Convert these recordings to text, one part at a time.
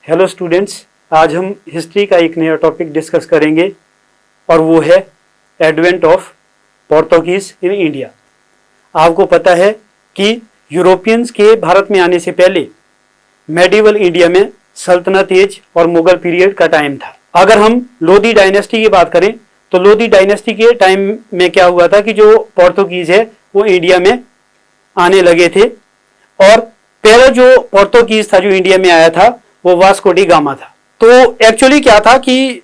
Hello students, आज हम history का एक नया टॉपिक डिस्कस करेंगे और वो है advent of Portuguese in India. आपको पता है कि यूरोपियंस के भारत में आने से पहले मेडिवल इंडिया में सल्तनत एज और मुगल पीरियड का टाइम था। अगर हम लोधी डायनेस्टी की बात करें तो लोधी डायनेस्टी के टाइम में क्या हुआ था कि जो पोर्तुगीज है वो इंडिया में आने लगे थे और पहला जो पोर्तुगीज था जो इंडिया में आया था वो वास्को डी गामा था। तो एक्चुअली क्या था कि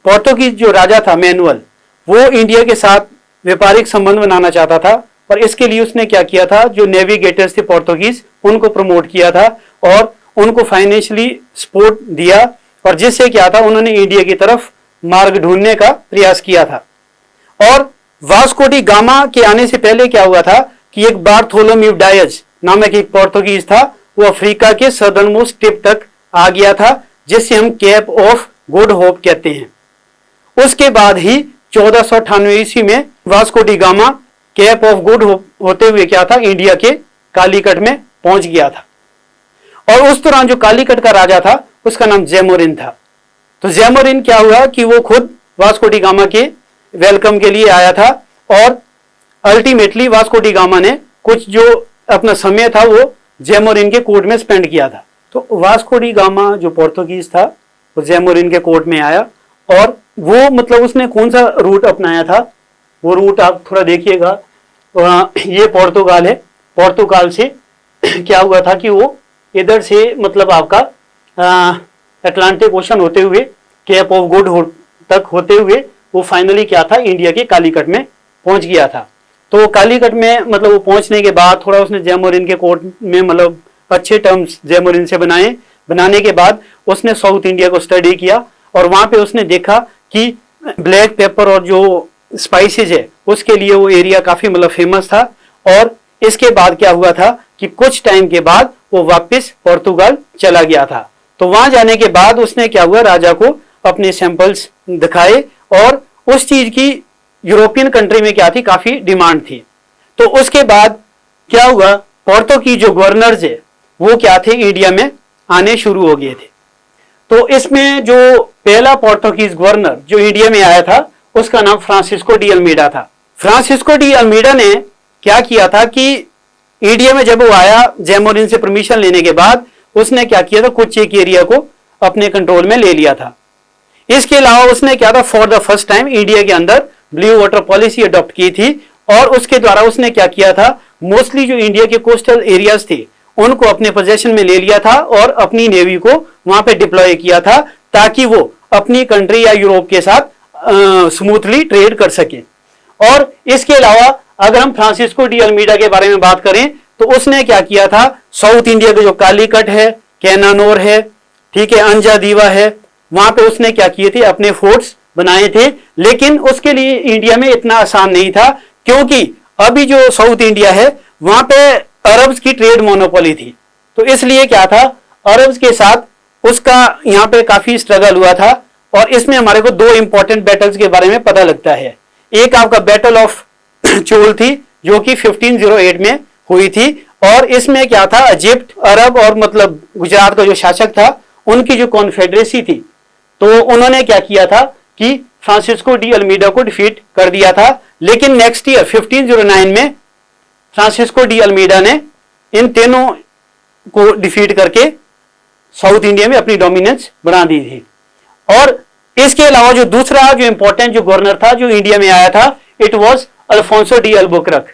पोर्तुगीज जो राजा था मैनुअल, वो इंडिया के साथ व्यापारिक संबंध बनाना चाहता था और इसके लिए उसने क्या किया था, जो नेविगेटर्स थे पोर्तुगीज उनको प्रमोट किया था और उनको फाइनेंशियली सपोर्ट दिया और जिससे क्या था उन्होंने इंडिया की तरफ मार्ग ढूंढने का प्रयास किया था। और वास्को डी गामा के आने से पहले क्या हुआ था कि एक बार्थोलोम्यू डायज नामक एक पोर्तुगीज था, वो अफ्रीका के सदर्न मोस्ट टिप तक आ गया था, जिससे हम केप ऑफ गुड होप कहते हैं। उसके बाद ही 1498 ईस्वी में Vasco da Gama Cape of Good Hope होते हुए क्या था, इंडिया के कालीकट में पहुंच गया था। और उस दौरान जो कालीकट का राजा था उसका नाम जैमोरिन था। तो जैमोरिन क्या हुआ कि वो खुद वास्को डी गामा के वेलकम के लिए आया था और अल्टीमेटली वास्को डी गामा ने कुछ जो अपना समय था वो जैमोरिन के कोर्ट में स्पेंड किया था। तो वास्को डी गामा जो पोर्तुगीज था वो जैमोरिन के कोर्ट में आया और वो मतलब उसने कौन सा रूट अपनाया था, वो रूट आप थोड़ा देखिएगा। ये पोर्तुगाल है, पोर्तुगाल से क्या हुआ था कि वो इधर से मतलब आपका अटलांटिक ओशन होते हुए केप ऑफ गुड तक होते हुए वो फाइनली क्या था, इंडिया के कालीकट में पहुंच गया था। तो कालीकट में मतलब वो पहुंचने के बाद थोड़ा उसने जैमोरिन के कोर्ट में मतलब अच्छे टर्म्स जैमोरिन से बनाने के बाद उसने साउथ इंडिया को स्टडी किया और वहां पे उसने देखा कि ब्लैक पेपर और जो स्पाइसेज है उसके लिए वो एरिया काफी मतलब फेमस था। और इसके बाद क्या हुआ था कि कुछ टाइम के बाद वो वापस पोर्तुगाल चला गया था। तो वहां जाने के बाद उसने क्या हुआ, राजा को अपने सैंपल्स दिखाए और उस चीज की यूरोपियन कंट्री में क्या थी, काफी डिमांड थी। तो उसके बाद क्या हुआ, पोर्तुगीज जो गवर्नर्स है वो क्या थे, इंडिया में आने शुरू हो गए थे। तो इसमें जो पहला पोर्तुगीज गवर्नर जो इंडिया में आया था उसका नाम फ्रांसिस्को डी अल्मीडा था। फ्रांसिस्को डी अल्मीडा ने क्या किया था कि इंडिया में जब वो आया जैमोरिन से परमिशन लेने के बाद उसने क्या किया था, कुछ एक एरिया को अपने कंट्रोल में ले लिया था। इसके अलावा उसने क्या था, for the first time India के अंदर ब्लू वाटर पॉलिसी अडॉप्ट की थी और उसके द्वारा उसने क्या किया था, मोस्टली जो इंडिया के कोस्टल एरियाज थे उनको अपने पोजेशन में ले लिया था और अपनी नेवी को वहां पे डिप्लॉय किया था ताकि वो अपनी कंट्री या यूरोप के साथ स्मूथली ट्रेड कर सके। और इसके अलावा अगर हम फ्रांसिस्को डी अल्मीडा के बारे में बात करें तो उसने क्या किया था, साउथ इंडिया के जो कालीकट है, कैनानोर है, ठीक है, अंजादीवा है, वहां पे उसने क्या किए थे, अपने फोर्ट्स बनाए थे। लेकिन उसके लिए इंडिया में इतना आसान नहीं था क्योंकि अभी जो साउथ इंडिया है वहां पे अरब्स की ट्रेड मोनोपोली थी। तो इसलिए क्या था, अरब्स के साथ उसका यहाँ पे काफी स्ट्रगल हुआ था और इसमें हमारे को दो इंपॉर्टेंट बैटल्स के बारे में पता लगता है। एक आपका बैटल ऑफ चोल थी जो कि 1508 में हुई थी और इसमें क्या था, इजिप्ट, अरब और मतलब गुजरात का जो शासक था उनकी जो कॉन्फेडरेसी थी, तो उन्होंने क्या किया था कि फ्रांसिस्को डी अल्मीडा को डिफीट कर दिया था। लेकिन नेक्स्ट ईयर 1509 में फ्रांसिस्को डी अल्मीडा ने इन तीनों को डिफीट करके साउथ इंडिया में अपनी डोमिनेंस बना दी थी। और इसके अलावा जो दूसरा जो इंपॉर्टेंट जो गवर्नर था जो इंडिया में आया था, it was Alfonso de Albuquerque.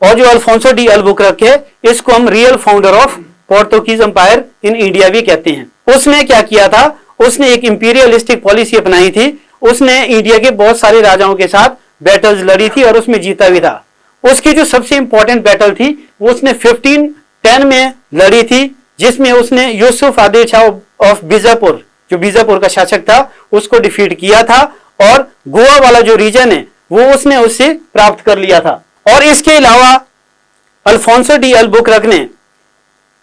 और जो अल्फोंसो डी अल्बुकर्क है इसको हम real founder of Portuguese empire in India भी कहते हैं। उसने क्या किया था, उसने एक इंपीरियलिस्टिक पॉलिसी अपनाई थी। उसने इंडिया के बहुत सारे राजाओं के साथ बैटल्स लड़ी थी और उसमें जीता भी था। उसकी जो सबसे इंपॉर्टेंट बैटल थी वो उसने 1510 में लड़ी थी, जिसमें उसने यूसुफ आदिल शाह ऑफ बीजापुर, जो बीजापुर का शासक था, उसको डिफीट किया था और गोवा वाला जो रीजन है वो उसने उससे प्राप्त कर लिया था। और इसके अलावा अल्फोंसो डी अल्बुकर्क ने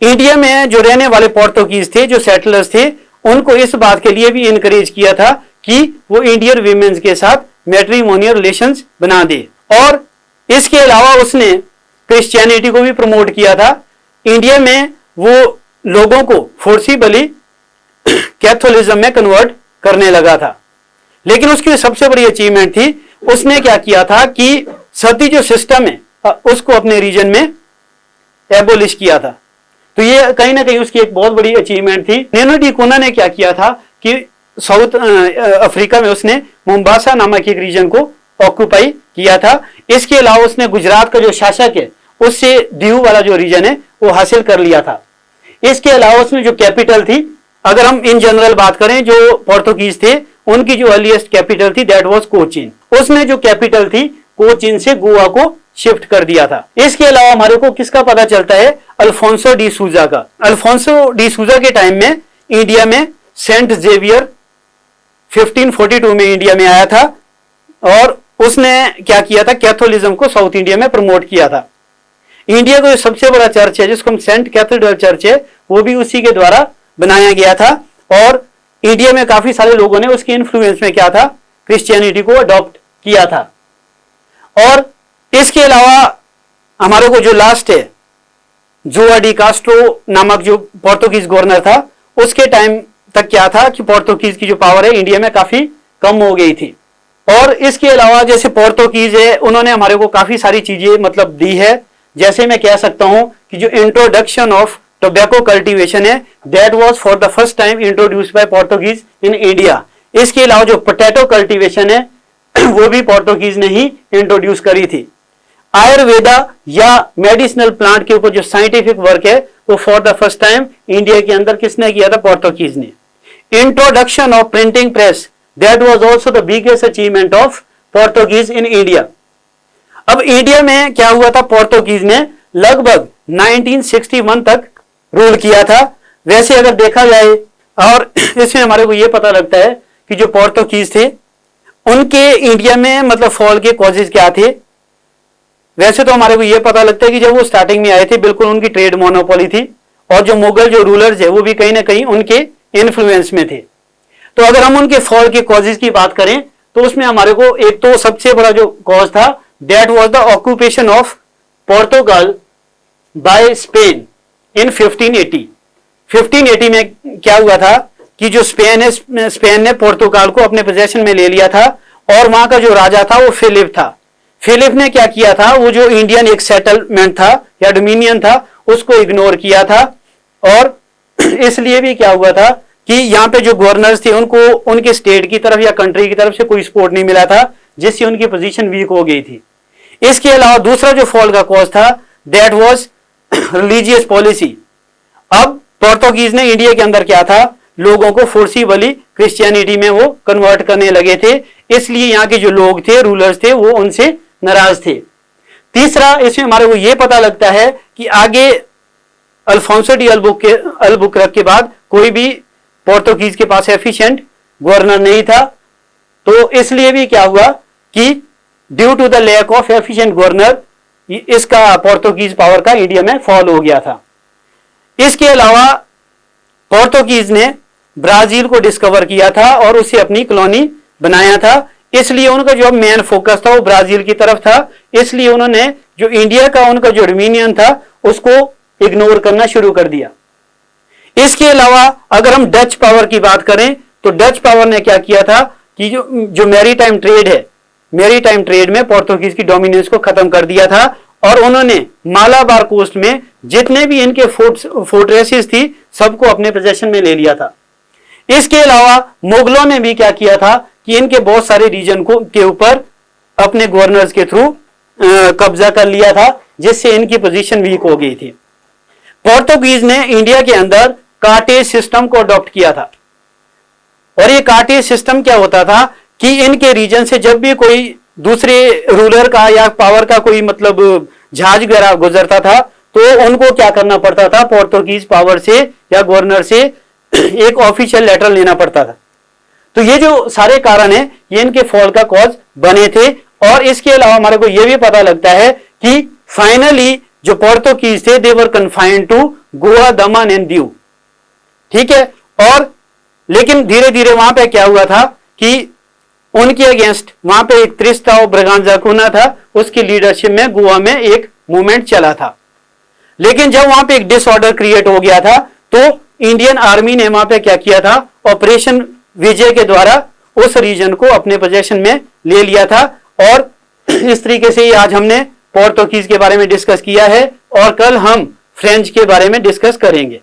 इंडिया में जो रहने वाले पोर्तुगीज थे, जो सेटलर्स थे, उनको इस बात के लिए भी इनकरेज किया था कि वो इंडियन वीमेन्स के साथ मैट्रिमोनियल रिलेशंस बना दे। और इसके अलावा उसने क्रिश्चियनिटी को भी प्रमोट किया था। इंडिया में वो लोगों को फोर्सिबली कैथोलिज्म में कन्वर्ट करने लगा था। लेकिन उसकी सबसे बड़ी अचीवमेंट थी, उसने क्या किया था कि सती जो सिस्टम है उसको अपने रीजन में एबोलिश किया था। तो ये कहीं ना कहीं उसकी एक बहुत बड़ी अचीवमेंट थी। नैनो डी कोना ने क्या किया था कि साउथ अफ्रीका में उसने मुम्बासा नामक एक रीजन को ऑक्यूपाई किया था। इसके अलावा उसने गुजरात का जो शासक है उससे दीव वाला जो रीजन है वो हासिल कर लिया था। इसके अलावा उसने जो कैपिटल थी, अगर हम इन जनरल बात करें, जो पोर्तुगीज थे उनकी जो अर्लीस्ट कैपिटल थी दैट वाज कोचीन। उसने जो कैपिटल थी कोचीन से गोवा को शिफ्ट कर दिया था। इसके अलावा हमारे को किसका पता चलता है, अल्फोंसो डी सूजा का। अल्फोंसो डी सूजा के टाइम में इंडिया में सेंट जेवियर 1542 में इंडिया में आया था और उसने क्या किया था, कैथोलिज्म को साउथ इंडिया में प्रमोट किया था। इंडिया का जो सबसे बड़ा चर्च है जिसको हम सेंट कैथेड्रल चर्च है वो भी उसी के द्वारा बनाया गया था और इंडिया में काफी सारे लोगों ने उसके इन्फ्लुएंस में क्या था, क्रिश्चियनिटी को अडॉप्ट किया था। और इसके अलावा हमारे को जो लास्ट है, जोआ डी कास्ट्रो नामक जो पोर्तुगीज गवर्नर था, उसके टाइम तक क्या था कि पोर्तुगीज की जो पावर है इंडिया में काफी कम हो गई थी। और इसके अलावा जैसे पोर्तुगीज है उन्होंने हमारे को काफी सारी चीजें मतलब दी है। जैसे मैं कह सकता हूं कि जो इंट्रोडक्शन ऑफ टोबैको कल्टीवेशन है that was for the first time introduced by Portuguese in India. इसके अलावा जो पोटैटो कल्टीवेशन है वो भी पोर्तुगीज ने ही इंट्रोड्यूस करी थी। आयुर्वेदा या मेडिसिनल प्लांट के ऊपर जो साइंटिफिक वर्क है वो for the first time India के अंदर किसने किया था, पोर्तुगीज ने। Introduction of printing press that was also the biggest achievement of Portuguese in India. अब इंडिया में क्या हुआ था, पोर्तुगीज ने लगभग 1961 तक रूल किया था। वैसे अगर देखा जाए और इसमें हमारे को यह पता लगता है कि जो पोर्तुगीज थे उनके इंडिया में मतलब फॉल के कॉजेज क्या थे। वैसे तो हमारे को यह पता लगता है कि जब वो स्टार्टिंग में आए थे बिल्कुल उनकी ट्रेड मोनोपोली थी और जो मुगल जो रूलर्स है वो भी कहीं ना कहीं उनके इन्फ्लुएंस में थे। तो अगर हम उनके फॉल के कॉजेज की बात करें तो उसमें हमारे को एक तो सबसे बड़ा जो कॉज था that was the occupation of Portugal by Spain in 1580। 1580 में क्या हुआ था कि जो स्पेन ने पोर्तुगाल को अपने पोजेशन में ले लिया था और वहां का जो राजा था वो फिलिप था। फिलिप ने क्या किया था, वो जो इंडियन एक सेटलमेंट था या डोमिनियन था उसको इग्नोर किया था और इसलिए भी क्या हुआ था कि यहाँ पे जो गवर्नर्स थे उनको उनके स्टेट की तरफ या कंट्री की तरफ से कोई सपोर्ट नहीं मिला था जिससे उनकी पोजीशन वीक हो गई थी। इसके अलावा दूसरा जो फॉल का कॉज था दैट वाज रिलीजियस पॉलिसी। अब पोर्तुगीज ने इंडिया के अंदर क्या था, लोगों को फोर्सिबली क्रिश्चियनिटी में वो कन्वर्ट करने लगे थे, इसलिए यहाँ के जो लोग थे रूलर्स थे वो उनसे नाराज थे। तीसरा इसमें हमारे को यह पता लगता है कि आगे अल्फोंसो डी अल्बुकर्क के बाद कोई भी पोर्तुगीज के पास एफिशिएंट गवर्नर नहीं था। तो इसलिए भी क्या हुआ कि due to the lack of efficient governor इसका पोर्तुगीज पावर का इंडिया में फॉल हो गया था। इसके अलावा पोर्तुगीज ने ब्राजील को डिस्कवर किया था और उसे अपनी कॉलोनी बनाया था, इसलिए उनका जो मेन फोकस था वो ब्राजील की तरफ था। इसलिए उन्होंने जो इंडिया का उनका जो डोमिनियन था उसको इग्नोर करना शुरू कर दिया। इसके अलावा अगर हम डच पावर की बात करें तो डच पावर ने क्या किया था कि जो मैरीटाइम ट्रेड है, मैरीटाइम ट्रेड में पोर्तुगीज की डोमिनेंस को खत्म कर दिया था और उन्होंने मालाबार कोस्ट में जितने भी इनके फोर्ट्रेसेस थी सबको अपने पोजेशन में ले लिया था। इसके अलावा मुगलों ने भी क्या किया था कि इनके बहुत सारे रीजन को के ऊपर अपने गवर्नर्स के थ्रू कब्जा कर लिया था जिससे इनकी पोजीशन वीक हो गई थी। पोर्तुगीज ने इंडिया के अंदर कार्टेज सिस्टम को अडॉप्ट किया था और ये कार्टेज सिस्टम क्या होता था कि इनके रीजन से जब भी कोई दूसरे रूलर का या पावर का कोई मतलब जहाज गुजरता था तो उनको क्या करना पड़ता था, पोर्तुगीज पावर से या गवर्नर से एक ऑफिशियल लेटर लेना पड़ता था। तो ये जो सारे कारण है ये इनके फॉल का कॉज बने थे। और इसके अलावा हमारे को यह भी पता लगता है कि फाइनली जो पोर्तुगीज थे दे वर confined to Goa, Daman and Diu, ठीक है। और लेकिन धीरे धीरे वहां पे क्या हुआ था कि उनके अगेंस्ट वहां पे एक त्रिस्ताओ ब्रगांजा कुना था, उसकी लीडरशिप में गोवा में एक मूवमेंट चला था। लेकिन जब वहां पे एक डिसऑर्डर क्रिएट हो गया था तो इंडियन आर्मी ने वहां पे क्या किया था, ऑपरेशन विजय के द्वारा उस रीजन को अपने पोजेशन में ले लिया था। और इस तरीके से ही आज हमने पोर्तुगीज के बारे में डिस्कस किया है और कल हम फ्रेंच के बारे में डिस्कस करेंगे।